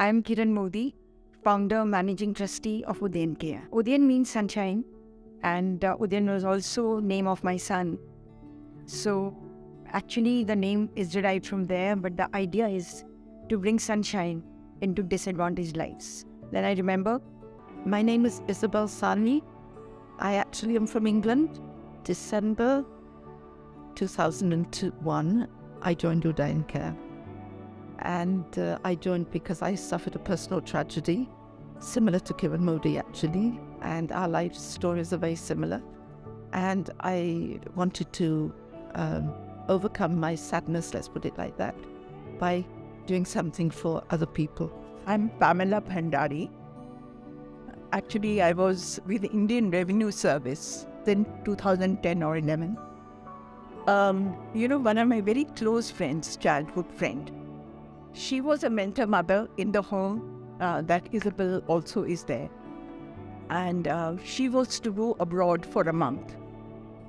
I'm Kiran Modi, founder, managing trustee of Udayan Care. Udayan means sunshine, and Udayan was also name of my son. So actually the name is derived from there, but the idea is to bring sunshine into disadvantaged lives. Then I remember, My name is Isabel Sani. I actually am from England. December 2001, I joined Udayan Care. And I joined because I suffered a personal tragedy, similar to Kiran Modi actually, and our life stories are very similar. And I wanted to overcome my sadness, let's put it like that, by doing something for other people. I'm Pamela Bhandari. Actually, I was with the Indian Revenue Service in 2010 or 11. One of my very close friends, childhood friend, she was a mentor mother in the home that Isabel also is there. And she was to go abroad for a month.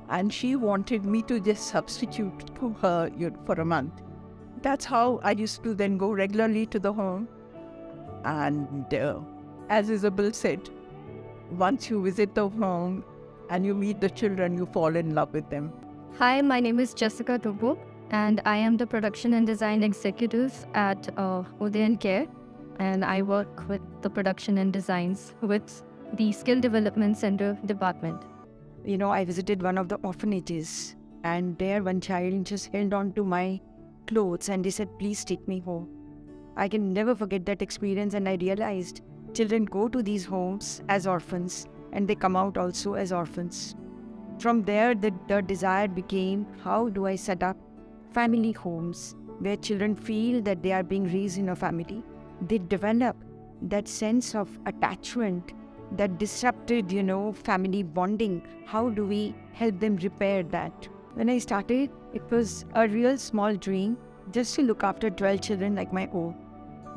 And she wanted me to just substitute to her for a month. That's how I used to then go regularly to the home. And as Isabel said, once you visit the home and you meet the children, you fall in love with them. Hi, my name is Jessica Tobo, and I am the production and design executive at Udayan Care, and I work with the production and designs with the Skill Development Center department. I visited one of the orphanages, and there one child just held on to my clothes and they said, "Please take me home." I can never forget that experience, and I realized children go to these homes as orphans and they come out also as orphans. From there, the desire became, how do I set up family homes where children feel that they are being raised in a family? They develop that sense of attachment that disrupted, family bonding. How do we help them repair that? When I started, it was a real small dream just to look after 12 children like my own.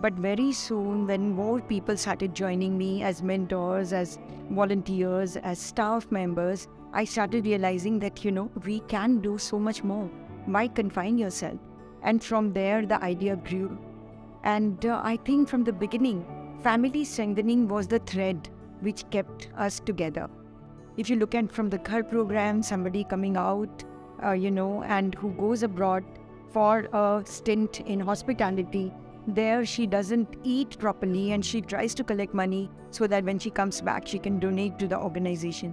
But very soon, when more people started joining me as mentors, as volunteers, as staff members, I started realizing that, we can do so much more. Why confine yourself? And from there, the idea grew. And I think from the beginning, family strengthening was the thread which kept us together. If you look at from the Ghar program, somebody coming out, and who goes abroad for a stint in hospitality, there she doesn't eat properly and she tries to collect money so that when she comes back, she can donate to the organization.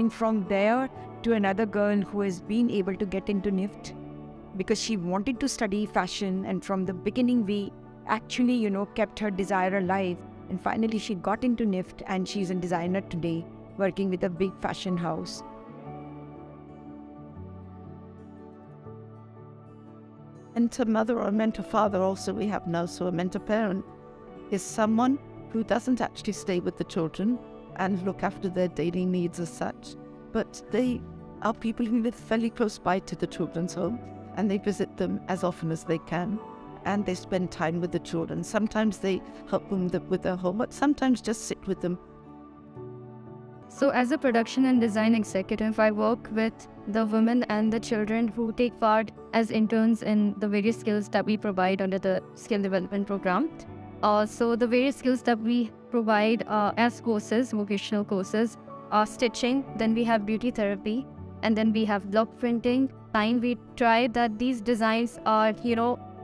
From there to another girl who has been able to get into NIFT because she wanted to study fashion, and from the beginning we actually, kept her desire alive, and finally she got into NIFT and she's a designer today, working with a big fashion house. Mentor mother or mentor father also we have now, so a mentor parent is someone who doesn't actually stay with the children and look after their daily needs as such, but they are people who live fairly close by to the children's home, and they visit them as often as they can, and they spend time with the children. Sometimes they help them with their homework, sometimes just sit with them. So as a production and design executive, I work with the women and the children who take part as interns in the various skills that we provide under the skill development program. So the various skills that we provide as courses, vocational courses, are stitching, then we have beauty therapy, and then we have block printing. We try that these designs are,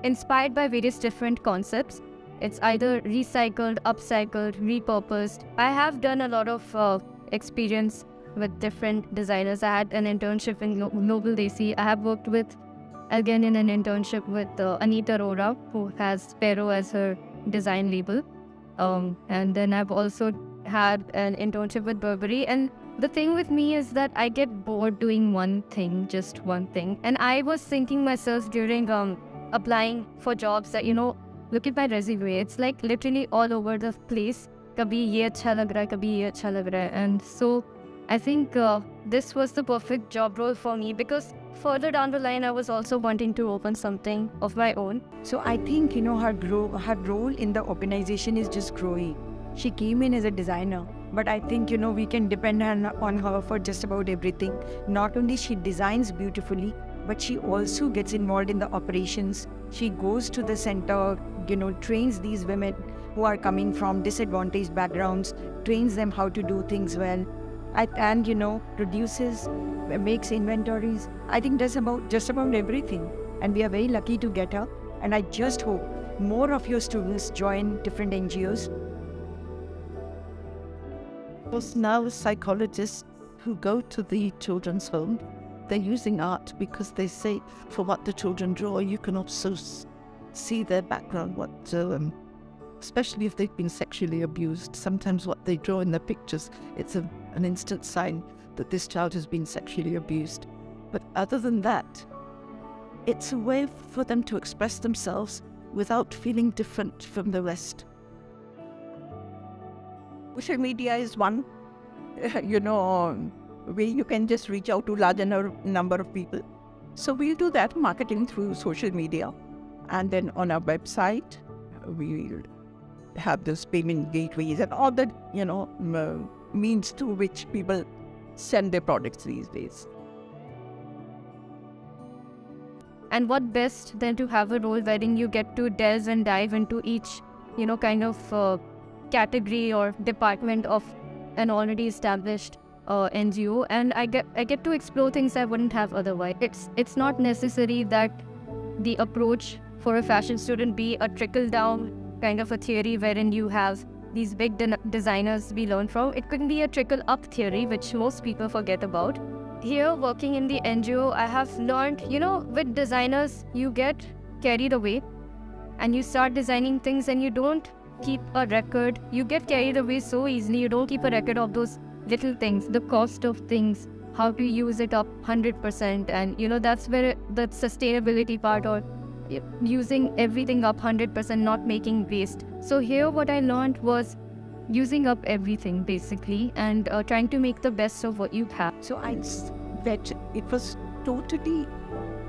inspired by various different concepts. It's either recycled, upcycled, repurposed. I have done a lot of experience with different designers. I had an internship in Global Desi. I have worked with, again in an internship with Anita Arora, who has Sparrow as her design label. And then I've also had an internship with Burberry. And the thing with me is that I get bored doing one thing, just one thing. And I was thinking myself during applying for jobs that, look at my resume. It's like literally all over the place. Kabhi ye acha lag raha hai, kabhi ye acha lag raha hai. And so I think this was the perfect job role for me, because further down the line, I was also wanting to open something of my own. So I think, her role in the organization is just growing. She came in as a designer, but I think, we can depend on her for just about everything. Not only she designs beautifully, but she also gets involved in the operations. She goes to the center, trains these women who are coming from disadvantaged backgrounds, trains them how to do things well, and produces, makes inventories. I think does just about everything, and we are very lucky to get her. And I just hope more of your students join different NGOs. Because now psychologists who go to the children's home, they're using art because they say for what the children draw, you can also see their background, especially if they've been sexually abused. Sometimes what they draw in their pictures, it's an instant sign that this child has been sexually abused. But other than that, it's a way for them to express themselves without feeling different from the rest. Social media is one, way you can just reach out to larger number of people. So we'll do that marketing through social media. And then on our website, we'll have those payment gateways and all the, means through which people send their products these days. And what best than to have a role wherein you get to delve and dive into each, category or department of an already established NGO, and I get to explore things I wouldn't have otherwise. It's not necessary that the approach for a fashion student be a trickle down kind of a theory wherein you have these big designers we learn from. It could be a trickle up theory, which most people forget about. Here, working in the NGO, I have learned, with designers, you get carried away and you start designing things and you don't keep a record. You get carried away so easily, you don't keep a record of those little things, the cost of things, how to use it up 100%. And, that's where the sustainability part, or using everything up 100%, not making waste. So here what I learned was using up everything basically, and trying to make the best of what you have. So I bet it was totally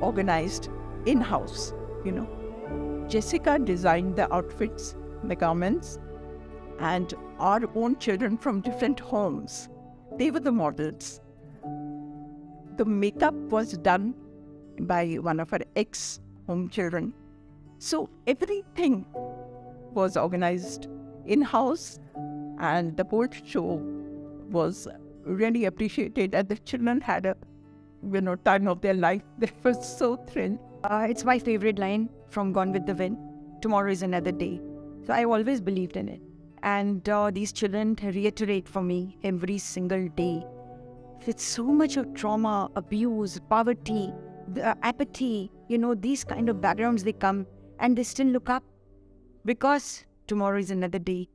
organized in-house, Jessica designed the outfits, the garments, and our own children from different homes, they were the models. The makeup was done by one of our ex-home children. So everything was organized in-house, and the whole show was really appreciated, and the children had a time of their life. They were so thrilled. It's my favorite line from Gone with the Wind. Tomorrow is another day. So I always believed in it. And these children reiterate for me every single day. With so much of trauma, abuse, poverty, apathy, these kind of backgrounds, they come and they still look up, because tomorrow is another day.